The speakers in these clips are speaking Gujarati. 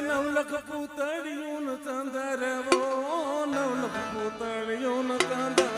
નવલખ પૂતળિયું ચંદરવો નવલખ પૂતળિયું ચંદરવો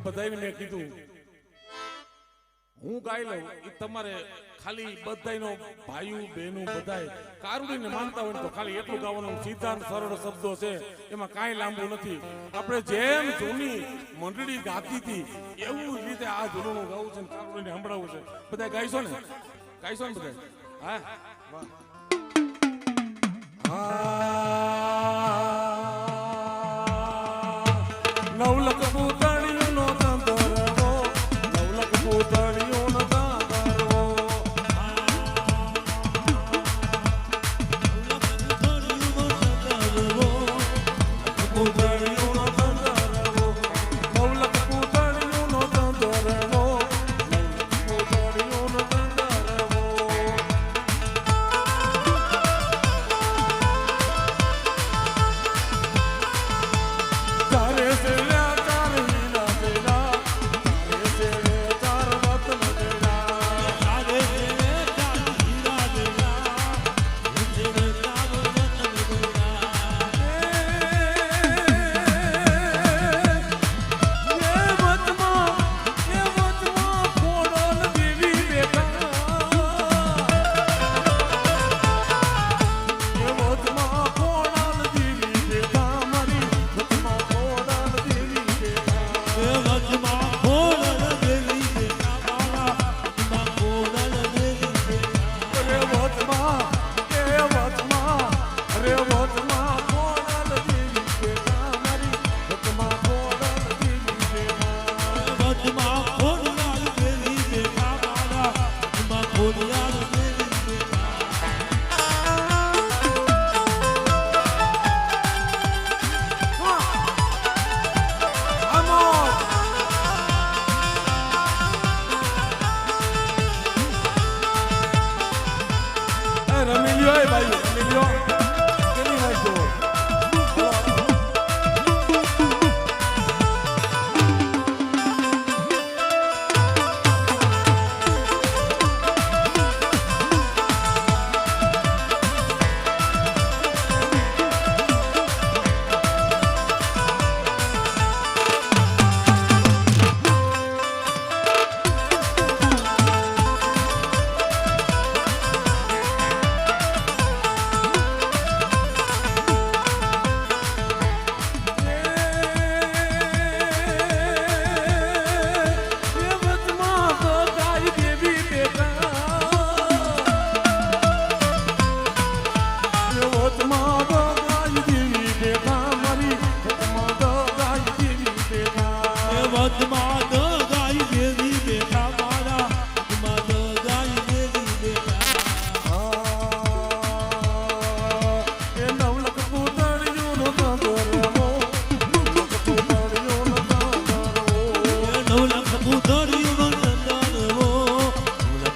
બધાને કીધું હું ગાઈ લઉં એ તમારે ખાલી બધાયનો ભાઈઓ બહેનો બધાય કારુડીને માનતા હોય તો ખાલી એટલું ગાવાનું સીધા સરળ શબ્દો છે એમાં કાંઈ લાંબુ નથી આપણે જેમ જૂની મંડળી ગાતી હતી એવું રીતે આ જૂનું ગાવું છે કારુડીને સંભળાવવું છે બધા ગાઈશો ને બધા હા વાહ નવલખ પૂતળિયું નો ચંદરવો નવલખ પૂતળિયું નો ચંદરવો પૂતળિયું નો ચંદરવો નવલખ પૂતળિયું નો ચંદરવો પૂતળિયું નો ચંદરવો તારે સે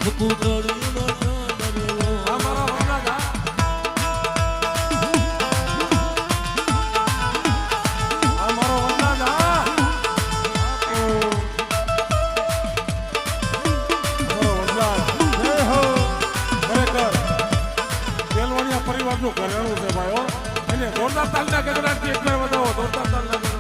આ મારા વરના જા. આ મારો વરના જા. મારો વરના. જય હો. ખરેખર તેલવાણીયા પરિવારનું ઘરેણું છે ભાઈ હો. એને જોરદાર તાલના ગગડાટથી એક વાર વધાવો. જોરદાર તાલના ગગડાટથી.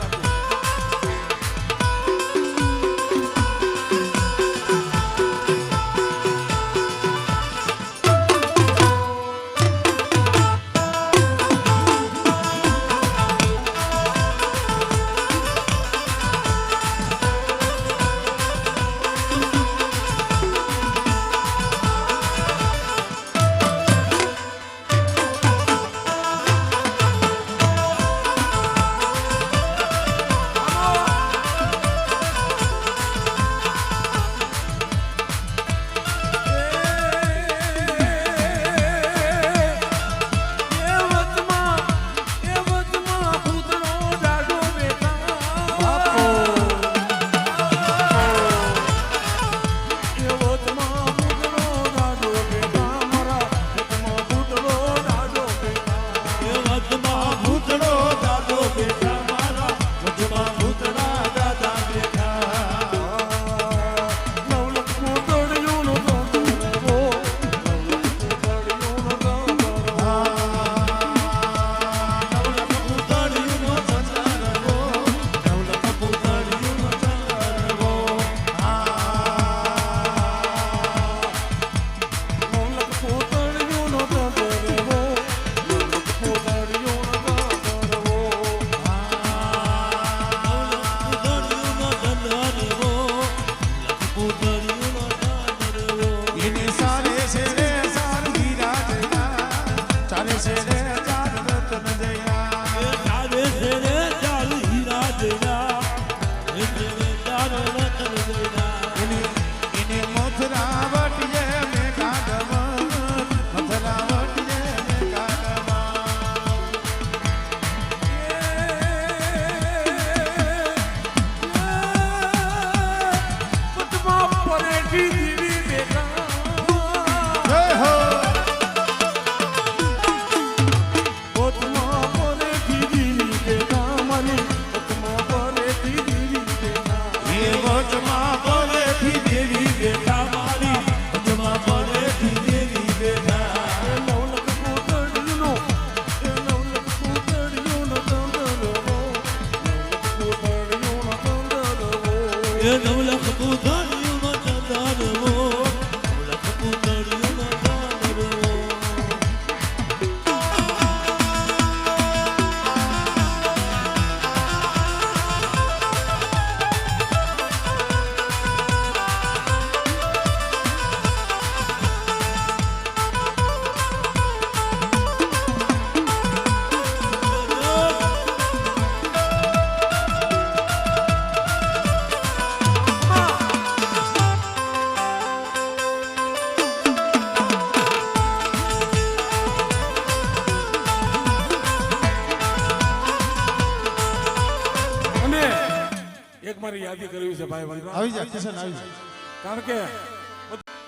એક મારી યાદી કરવી છે ભાઈ વનરાજ. આવી જાય કિશન આવી જાય. કારણ કે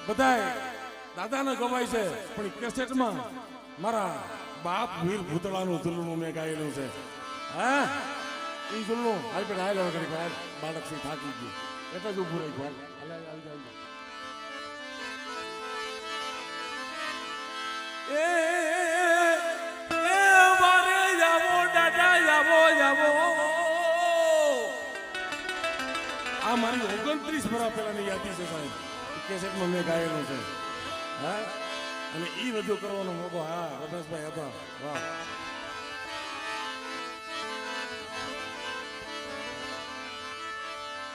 બધાય દાદાને ગવાય છે પણ કેસેટમાં મારા બાપ વીર ભૂતળાનું ઝુલ્લું મેં ગાયેલું છે. હા એ ઝુલ્લું આવી પેલા હાલ કરી બાળક થી થાકી ગયું એટલે જ ઉભું રહી ગયું. આવી જાય એ મારે જાવો દાદા જાવો જાવો. આ મારી 29 વર્ષ પહેલાની યાદી છે સાહેબ. કેસેટમાં મેં ગાયેલું છે. હા અને ઈ રજૂ કરવાનો મોકો હા રમેશભાઈ હતા. વાહ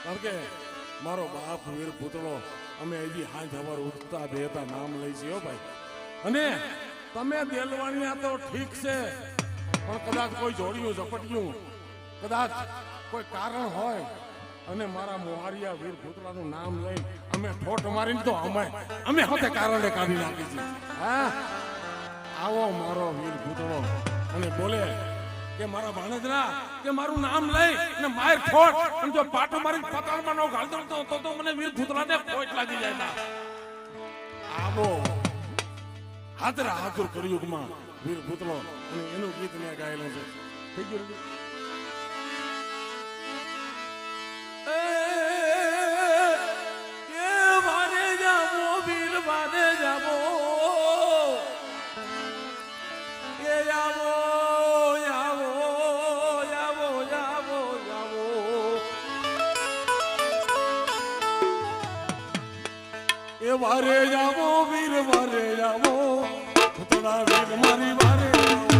કારણ કે મારો બાપ વીર પુતળો અમે હજી હાથ હવાર ઉઠતા બેતા નામ લઈ છીએ ભાઈ. અને તમે દેલવાણિયા તો ઠીક છે પણ કદાચ કોઈ જોડિયું ઝપટિયું કદાચ કોઈ કારણ હોય અને મારા મોહારિયા વીર પુતળાનું નામ લઈ અમે ઠોઠ મારીને તો અમે હોતે કારણે કાઢી નાખી છે. હા આવો મારો વીર પુતળો અને બોલે કે મારા ભાણેજના કે મારું નામ લઈ અને માર ઠોઠ અને જો પાટો મારી પતાળમાં નો ગાળતો તો મને વીર પુતળાને ખોટ લાગી જાય ના. આવો હાજરા હાજર કળિયુગમાં વીર પુતળો અને એનું ગીત મેં ગાયેલું છે. થઈ ગયું રેડી? વારે જામો વીર વારે જામો એ આવો આવો આવો આવો આવો એ વારે જામો વીર વારે જામો પુતળા વીર મારી વારે જામો.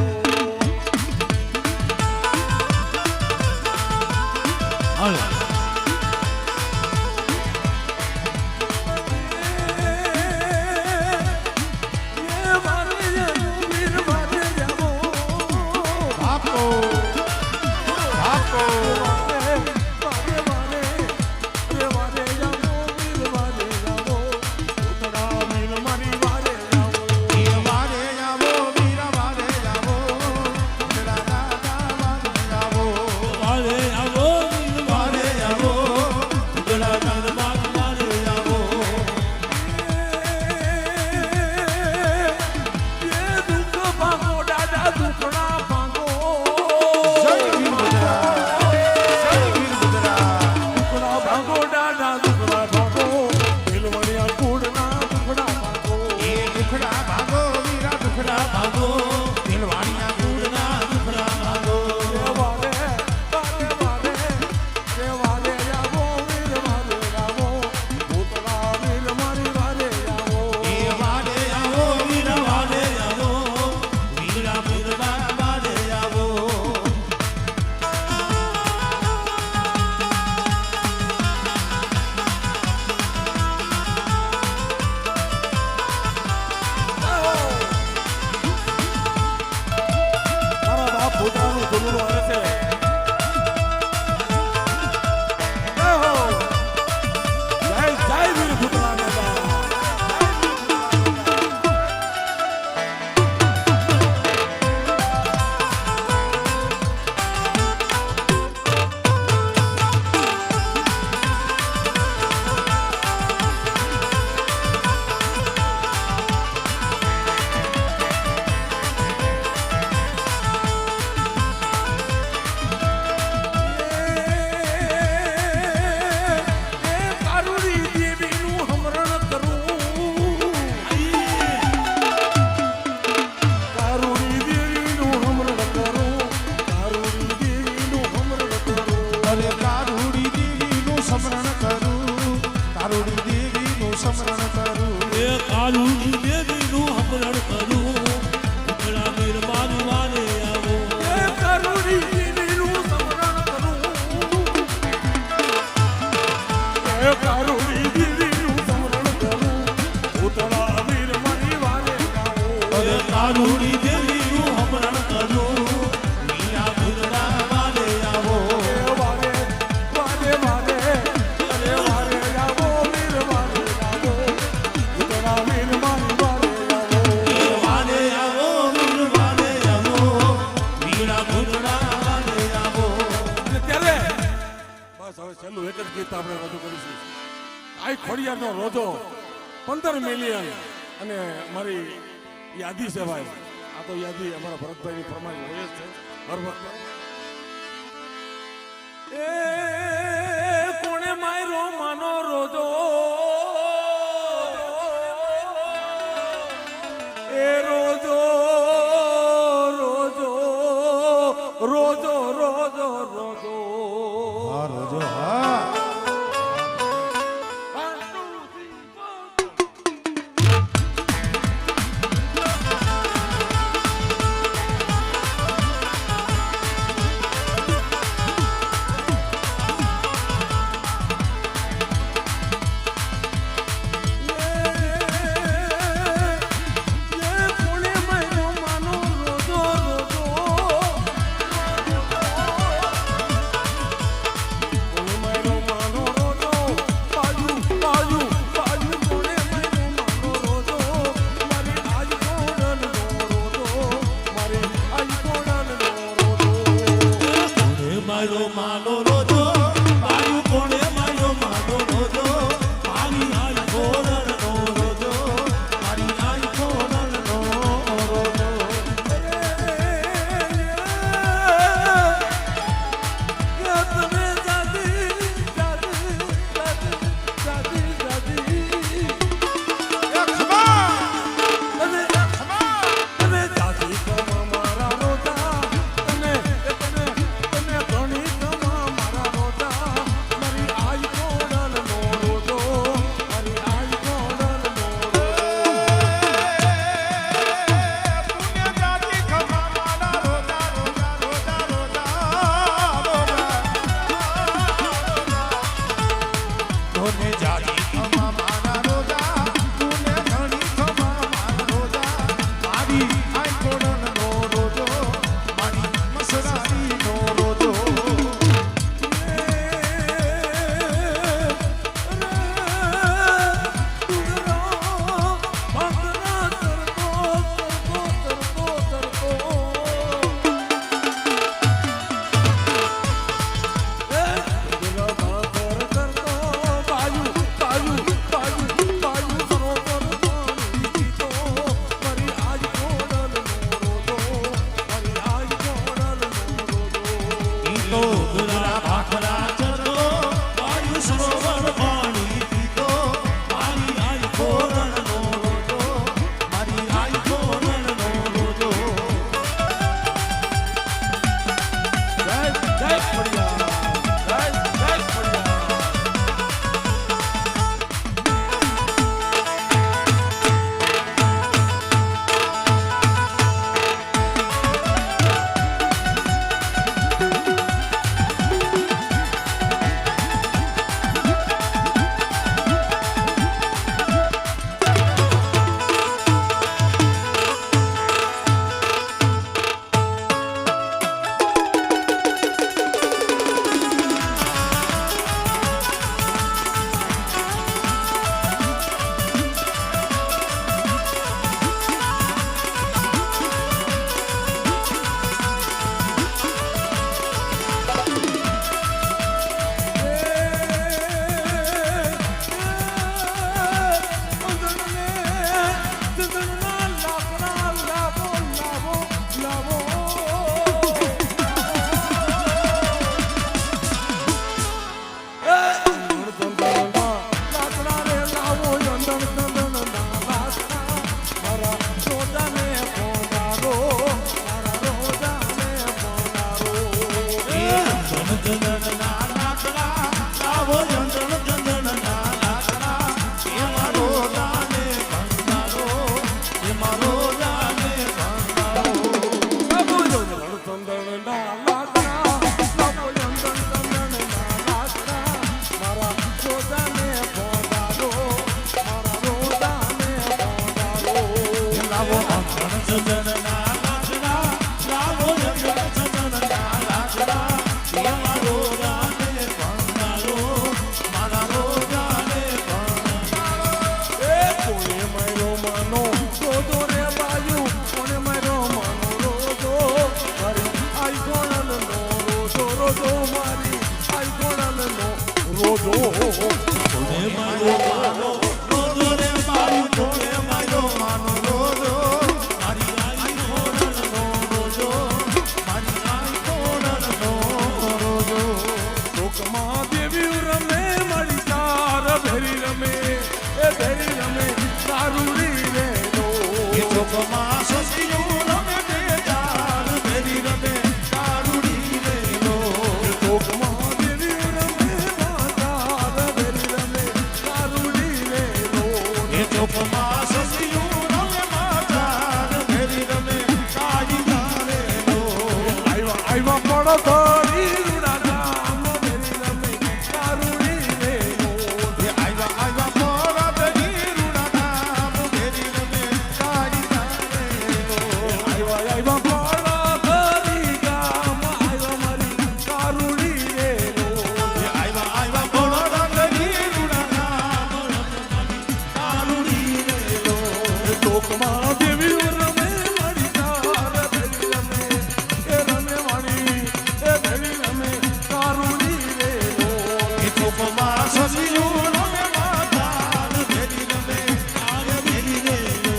છેલ્લું એક જ ગીત આપણે રજૂ કરીશું. આ ખોડિયારનો રોજો 15 મિલિયન અને મારી યાદી છે ભાઈ. આ તો યાદી અમારા ભરતભાઈની ફરમાઈશ હોય જ છે હર વખતે. એ કોણે માયરો માનો રોજો એ રોજો રોજો રોજો રોજો રોજો હા રોજો હા. સજનના લાખડા લાવો સજનના લાખડા મારો રાને પંડાલો મારા રોજાને પંડાલો એ કોને મારો માનો રોજો રે બાયુ કોને મારો માનો રોજો મારી આઈ કોણનો રોજો રોજો મારી આઈ કોણનો રોજો કોને મારો માનો રોજો રે બાયુ કોને મારો માનો રોજો મારી આઈ કોણનો રોજો મારી આઈ કોણનો રોજો લોકમાં દેવી રમે મારી તાર ભેરી રમે એ ભેરી રમે તારુડી રે નો એ ચોકમાં સસિયું રમે બે ચાર ભેરી રમે તારુડી રે લો લોકમાં દેવી રમે તાર ભેરી રમે તારુડી રે નો એ ચોકમાં સસિયું રમે ચાર ભેરી રમે તારી રે લો આયવા પડતો રીરુડા ગામ ભેરી રમે તારુડી રે નો એ આયવા મોરા ભેરી રૂડા નામ ભેરી રમે તારી રે લો આયવા પડતો રી ગામ આયવા મારી તારુડી રે નો એ આયવા મોરા ભેરી રૂડા નામ તારી રે લો લોકમાં દેવી રમે મારી તાર ભેરી રમે એ રમે મારી એ ભેરી રમે તારુડી રે નો એ ચોકમાં સસિયું રમે ચાર ભેરી રમે તારી રે લો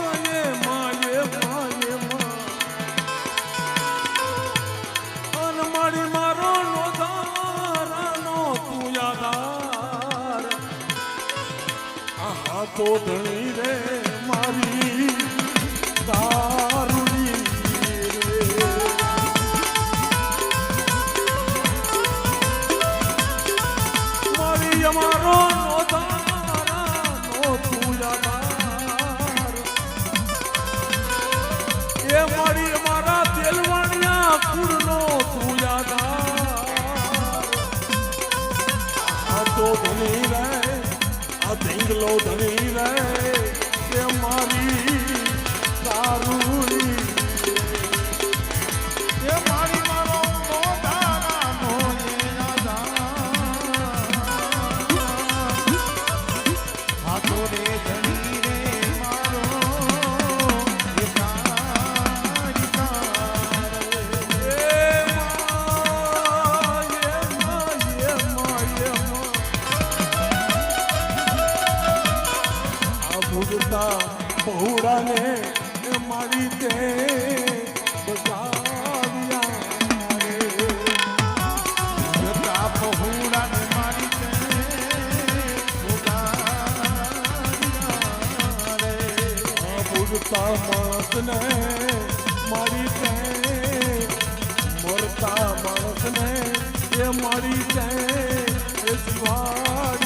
અને મારી અને મારી મારો નો ધારાનો તું યાદાર આહા તો ધણી રે મારી દારૂડી રે મારી અમારો નો તારાનો તું યાદાર એ મારી અમારા તેલવાણિયા કુળનો તું યાદાર આ તો ધણી રે આ ધીંગલો ધણી રે એ મારી દારૂડી એ મારી મારો મોટાનો હાથો રે ધણી રે મારો એ તારી તારે બહુડાને મારી તે બચાવ્યા રે જતા પહોળાને મારી તે ભૂલતા માણસને મારી તે મરતા માણસને એ મારી તે શિવાય